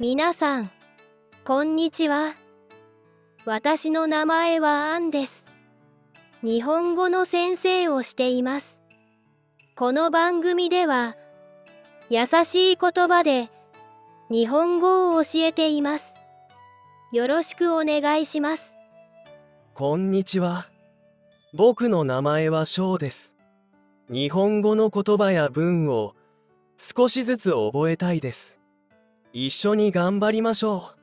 皆さん、こんにちは。私の名前はアンです。日本語の先生をしています。この番組では、優しい言葉で日本語を教えています。よろしくお願いします。こんにちは。僕の名前はショウです。日本語の言葉や文を少しずつ覚えたいです。一緒に頑張りましょう。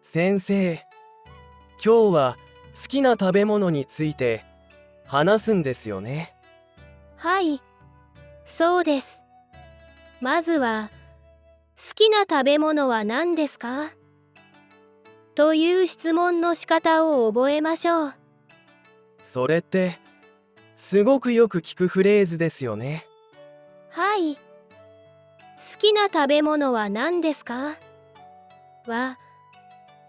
先生、今日は好きな食べ物について話すんですよね。はい、そうです。まずは、好きな食べ物は何ですか？という質問の仕方を覚えましょう。それってすごくよく聞くフレーズですよね。はい。好きな食べ物は何ですか？は、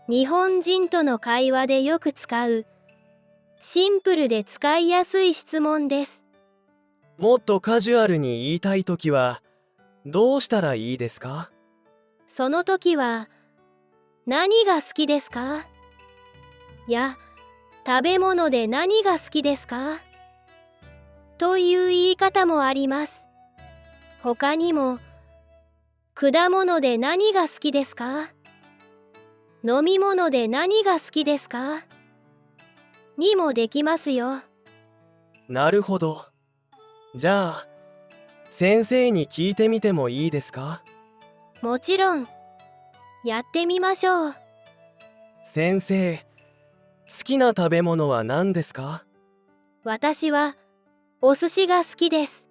日本人との会話でよく使うシンプルで使いやすい質問です。もっとカジュアルに言いたいときはどうしたらいいですか？その時は、何が好きですか？や、食べ物で何が好きですか？という言い方もあります。他にも、果物で何が好きですか？飲み物で何が好きですか？にもできますよ。なるほど。じゃあ、先生に聞いてみてもいいですか？もちろん、やってみましょう。先生、好きな食べ物は何ですか？私は、お寿司が好きです。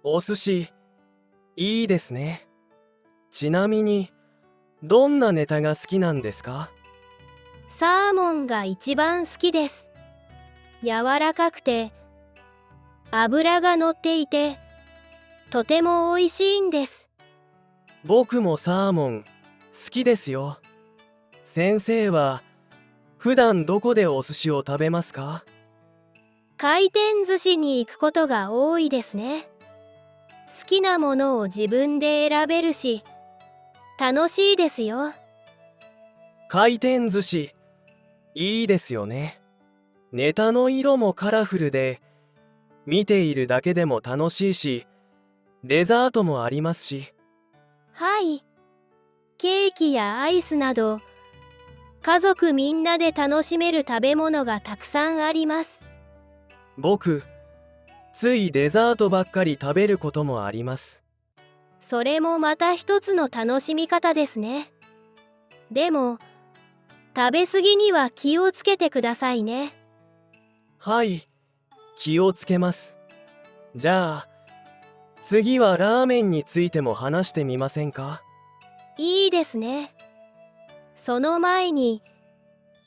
お寿司、いいですね。ちなみに、どんなネタが好きなんですか？サーモンが一番好きです。柔らかくて、脂が乗っていて、とても美味しいんです。僕もサーモン、好きですよ。先生は、普段どこでお寿司を食べますか？回転寿司に行くことが多いですね。好きなものを自分で選べるし、楽しいですよ。回転寿司、いいですよね。ネタの色もカラフルで、見ているだけでも楽しいし、デザートもありますし。はい。ケーキやアイスなど、家族みんなで楽しめる食べ物がたくさんあります。僕、ついデザートばっかり食べることもあります。それもまた一つの楽しみ方ですね。でも、食べ過ぎには気をつけてくださいね。はい、気をつけます。じゃあ、次はラーメンについても話してみませんか？いいですね。その前に、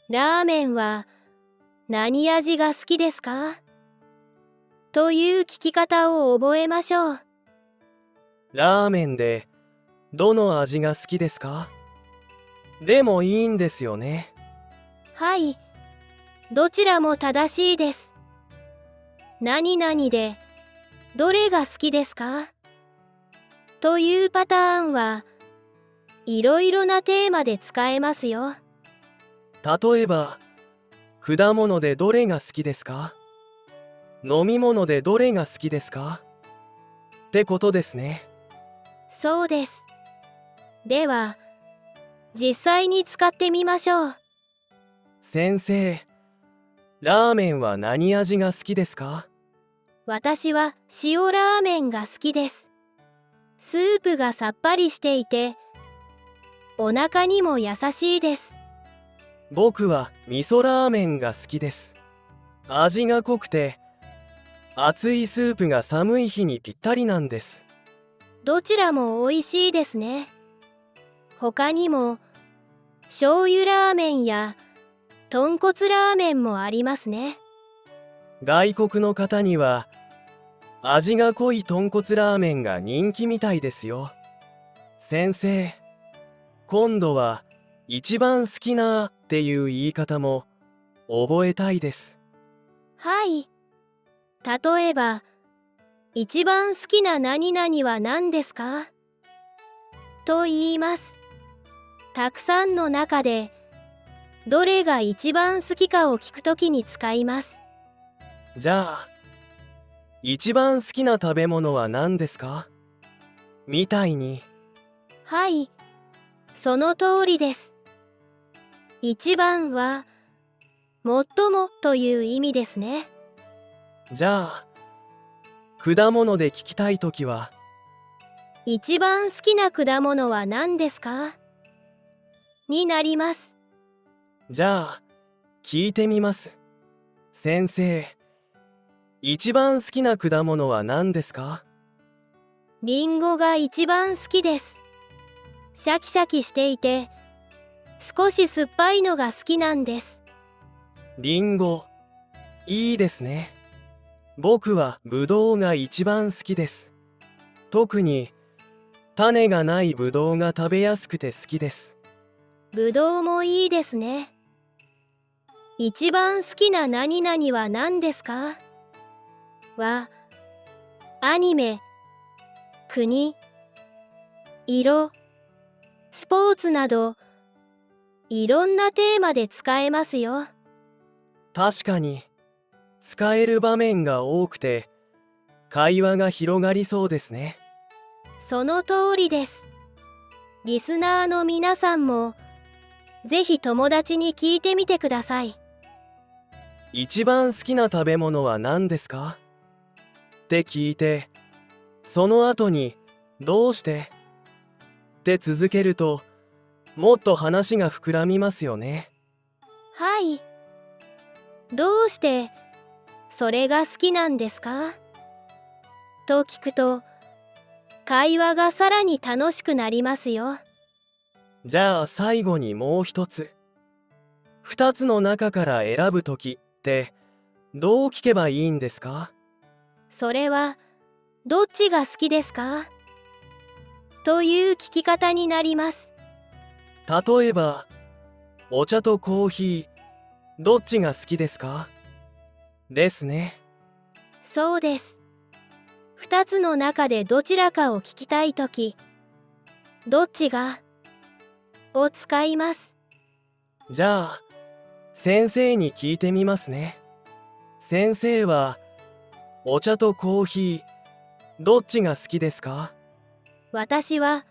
ラーメンは何味が好きですか？という聞き方を覚えましょう。ラーメンで、どの味が好きですか？でもいいんですよね。はい、どちらも正しいです。何々で、どれが好きですか？というパターンは、いろいろなテーマで使えますよ。例えば、果物でどれが好きですか？飲み物でどれが好きですか？ってことですね。そうです。では、実際に使ってみましょう。先生、ラーメンは何味が好きですか？私は塩ラーメンが好きです。スープがさっぱりしていて、お腹にも優しいです。僕は味噌ラーメンが好きです。味が濃くて、熱いスープが寒い日にぴったりなんです。どちらも美味しいですね。他にも、醤油ラーメンや豚骨ラーメンもありますね。外国の方には、味が濃い豚骨ラーメンが人気みたいですよ。先生、今度は一番好きなっていう言い方も覚えたいです。はい。例えば、一番好きな何々は何ですか？と言います。たくさんの中でどれが一番好きかを聞くときに使います。じゃあ、一番好きな食べ物は何ですか？みたいに。はい、その通りです。一番は最もという意味ですね。じゃあ、果物で聞きたいときは、一番好きな果物は何ですかになります。じゃあ、聞いてみます。先生、一番好きな果物は何ですか？リンゴが一番好きです。シャキシャキしていて少し酸っぱいのが好きなんです。リンゴ、いいですね。僕はブドウが一番好きです。特に種がないブドウが食べやすくて好きです。ぶどうもいいですね。一番好きな何々は何ですかは、アニメ、国、色、スポーツなどいろんなテーマで使えますよ。確かに、使える場面が多くて、会話が広がりそうですね。その通りです。リスナーの皆さんもぜひ友達に聞いてみてください。一番好きな食べ物は何ですか？って聞いて、その後にどうしてって続けると、もっと話が膨らみますよね。はい。どうしてそれが好きなんですかと聞くと、会話がさらに楽しくなりますよ。じゃあ最後にもう一つ。二つの中から選ぶときってどう聞けばいいんですか？それはどっちが好きですかという聞き方になります。例えば、お茶とコーヒー、どっちが好きですか？ですね。そうです。二つの中でどちらかを聞きたいとき、どっちがを使います。じゃあ、先生に聞いてみますね。先生は、お茶とコーヒー、どっちが好きですか？私は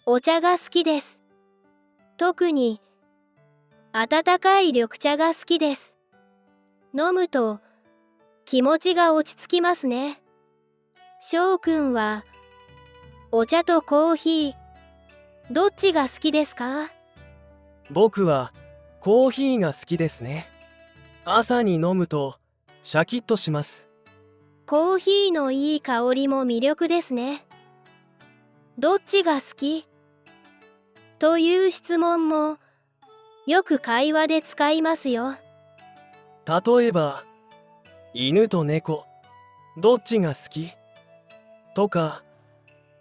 お茶が好きです。特に温かい緑茶が好きです。飲むと気持ちが落ち着きますね。翔くんはお茶とコーヒー、どっちが好きですか僕はコーヒーが好きですね。朝に飲むとシャキッとします。コーヒーのいい香りも魅力ですね。どっちが好きという質問もよく会話で使いますよ。例えば、犬と猫、どっちが好き？とか、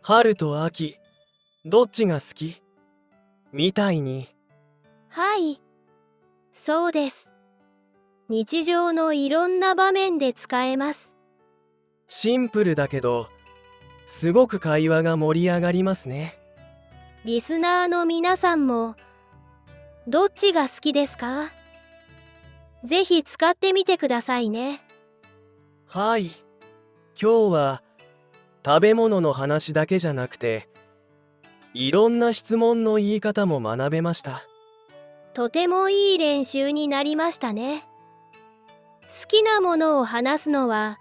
春と秋、どっちが好き？みたいに。はい、そうです。日常のいろんな場面で使えます。シンプルだけど、すごく会話が盛り上がりますね。リスナーの皆さんもどっちが好きですかぜひ使ってみてくださいね。はい。今日は食べ物の話だけじゃなくて、いろんな質問の言い方も学べました。とてもいい練習になりましたね。好きなものを話すのは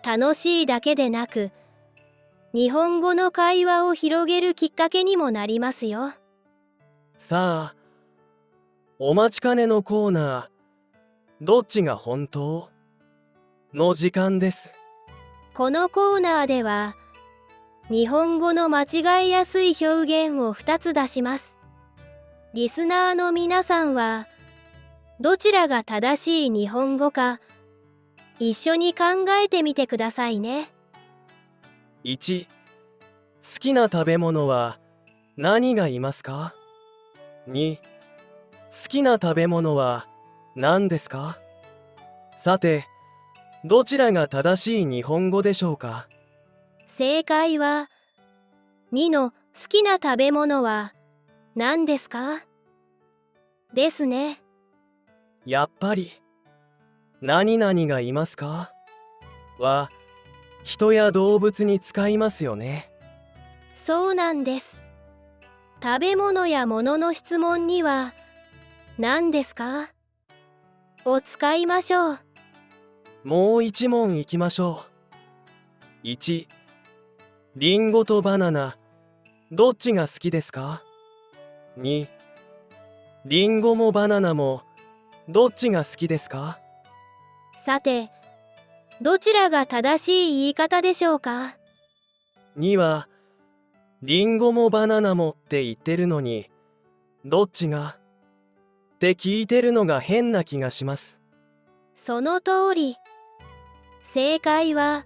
楽しいだけでなく、日本語の会話を広げるきっかけにもなりますよ。さあ、お待ちかねのコーナー、どっちが本当？の時間です。このコーナーでは、日本語の間違いやすい表現を2つ出します。リスナーの皆さんは、どちらが正しい日本語か、一緒に考えてみてくださいね。1、好きな食べ物は何がいますか？ 2、好きな食べ物は何ですか？さて、どちらが正しい日本語でしょうか？正解は、2の好きな食べ物は何ですか？ですね。やっぱり、何々がいますかは、人や動物に使いますよね。そうなんです。食べ物や物の質問には何ですかを使いましょう。もう一問いきましょう。1、リンゴとバナナ、どっちが好きですか？ 2、リンゴもバナナも、どっちが好きですか？さて、どちらが正しい言い方でしょうか？ 2は、リンゴもバナナもって言ってるのに、どっちがって聞いてるのが変な気がします。その通り。正解は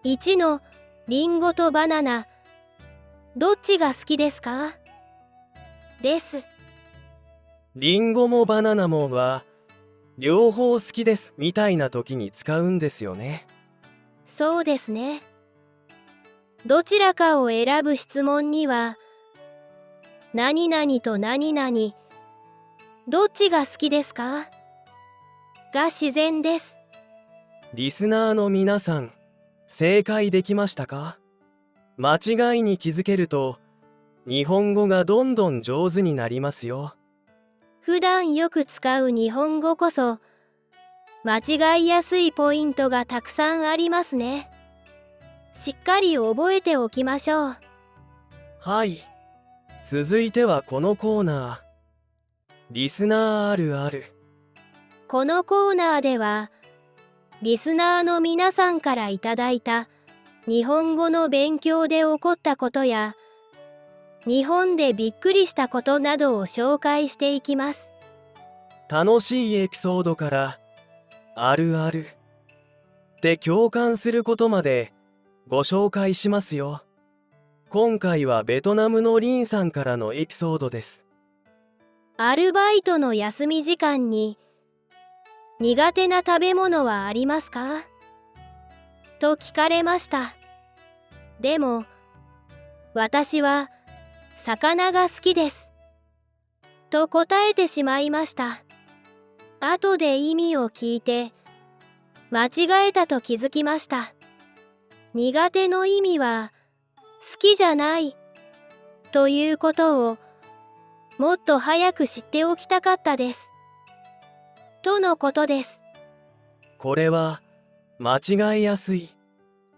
1のリンゴとバナナ、どっちが好きですかです。リンゴもバナナもは、両方好きですみたいな時に使うんですよね。そうですね。どちらかを選ぶ質問には、何々と何々、どっちが好きですかが自然です。リスナーの皆さん、正解できましたか？間違いに気づけると、日本語がどんどん上手になりますよ。普段よく使う日本語こそ、間違いやすいポイントがたくさんありますね。しっかり覚えておきましょう。はい。続いてはこのコーナー。リスナーあるある。このコーナーでは、リスナーの皆さんからいただいた日本語の勉強で起こったことや、日本でびっくりしたことなどを紹介していきます。楽しいエピソードから、あるある。で共感することまでご紹介しますよ。今回はベトナムのリンさんからのエピソードです。アルバイトの休み時間に苦手な食べ物はありますかと聞かれました。でも、私は魚が好きです。と答えてしまいました。後で意味を聞いて、間違えたと気づきました。苦手の意味は、好きじゃないということをもっと早く知っておきたかったです。とのことです。これは間違いやすい。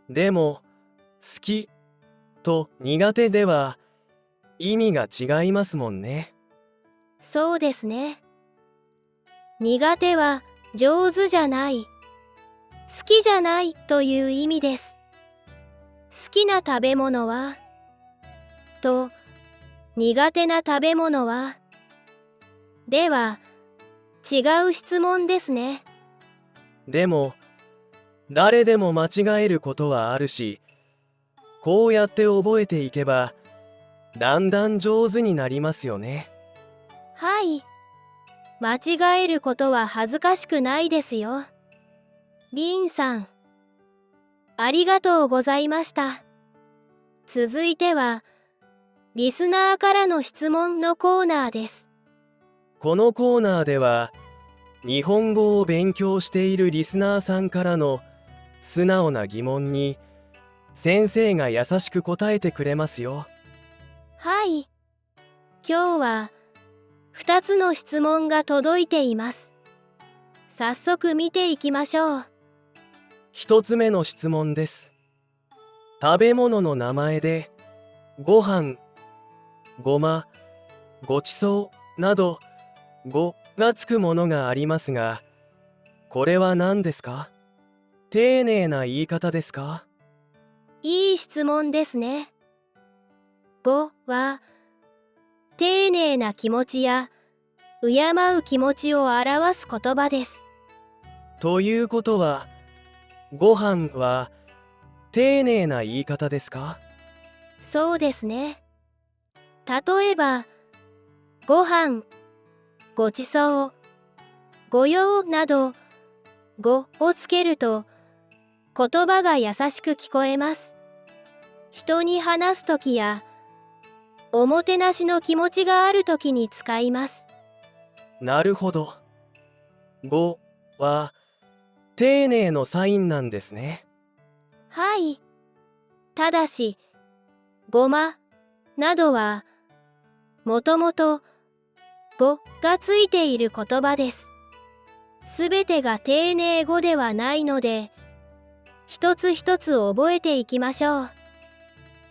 でも、好きと苦手では意味が違いますもんね。そうですね。苦手は上手じゃない、好きじゃないという意味です。好きな食べ物はと苦手な食べ物はでは違う質問ですね。でも、誰でも間違えることはあるし、こうやって覚えていけば、だんだん上手になりますよね。はい。間違えることは恥ずかしくないですよ。リンさん、ありがとうございました。続いては、リスナーからの質問のコーナーです。このコーナーでは、日本語を勉強しているリスナーさんからの素直な疑問に、先生が優しく答えてくれますよ。はい。今日は2つの質問が届いています。早速見ていきましょう。一つ目の質問です。食べ物の名前で、ご飯、ごま、ごちそうなど、ごがつくものがありますが、これは何ですか？丁寧な言い方ですか？いい質問ですね。ごは、丁寧な気持ちや敬う気持ちを表す言葉です。ということは、ご飯は丁寧な言い方ですか？そうですね。例えば、ご飯、ごちそう、ご用など、ごをつけると言葉が優しく聞こえます。人に話すときやおもてなしの気持ちがあるときに使います。なるほど。ごは丁寧のサインなんですね。はい。ただし、ごまなどはもともとごがついている言葉です。すべてが丁寧語ではないので、一つ一つ覚えていきましょう。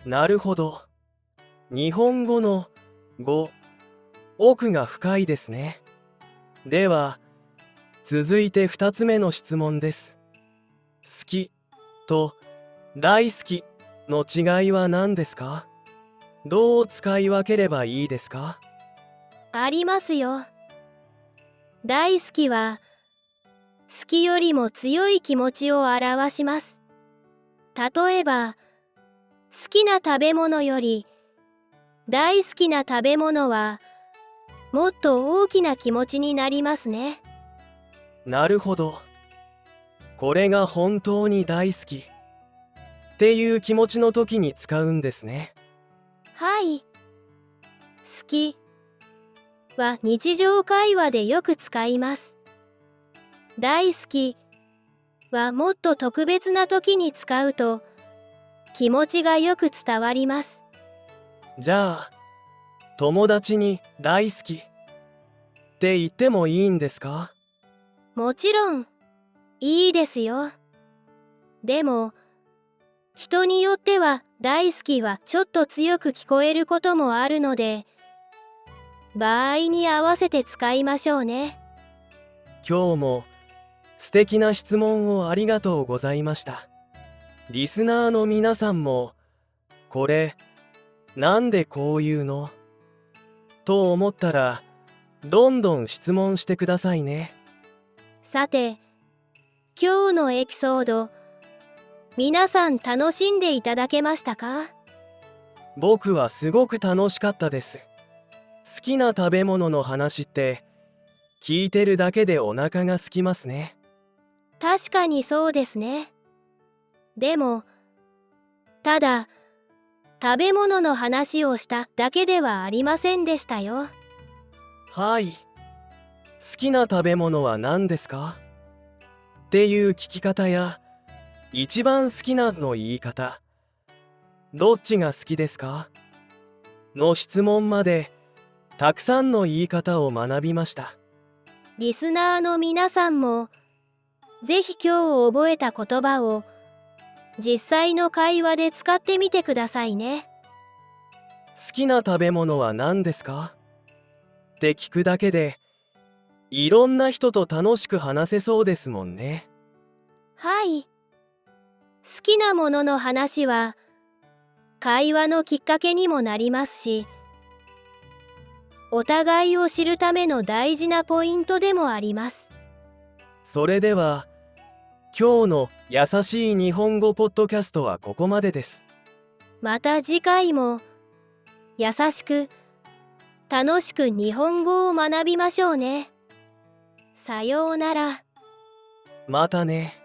なるほど。日本語のご、奥が深いですね。では、続いて2つ目の質問です。好きと大好きの違いは何ですか？どう使い分ければいいですか？ありますよ。大好きは、好きよりも強い気持ちを表します。例えば、好きな食べ物より大好きな食べ物はもっと大きな気持ちになりますね。なるほど。これが本当に大好きっていう気持ちの時に使うんですね。はい。好きは日常会話でよく使います。大好きはもっと特別な時に使うと気持ちがよく伝わります。じゃあ、友達に大好きって言ってもいいんですか？もちろんいいですよ。でも人によっては大好きはちょっと強く聞こえることもあるので、場合に合わせて使いましょうね。今日も素敵な質問をありがとうございました。リスナーの皆さんも、これ、なんでこういうのと思ったら、どんどん質問してくださいね。さて、今日のエピソード、皆さん楽しんでいただけましたか？僕はすごく楽しかったです。好きな食べ物の話って、聞いてるだけでお腹が空きますね。確かにそうですね。でも、ただ、食べ物の話をしただけではありませんでしたよ。はい。好きな食べ物は何ですか？っていう聞き方や、一番好きなの言い方、どっちが好きですか？の質問まで、たくさんの言い方を学びました。リスナーの皆さんも、ぜひ今日覚えた言葉を実際の会話で使ってみてくださいね。好きな食べ物は何ですか？って聞くだけで、いろんな人と楽しく話せそうですもんね。はい。好きなものの話は会話のきっかけにもなりますし、お互いを知るための大事なポイントでもあります。それでは、今日の優しい日本語ポッドキャストはここまでです。また次回も優しく楽しく日本語を学びましょうね。さようなら。またね。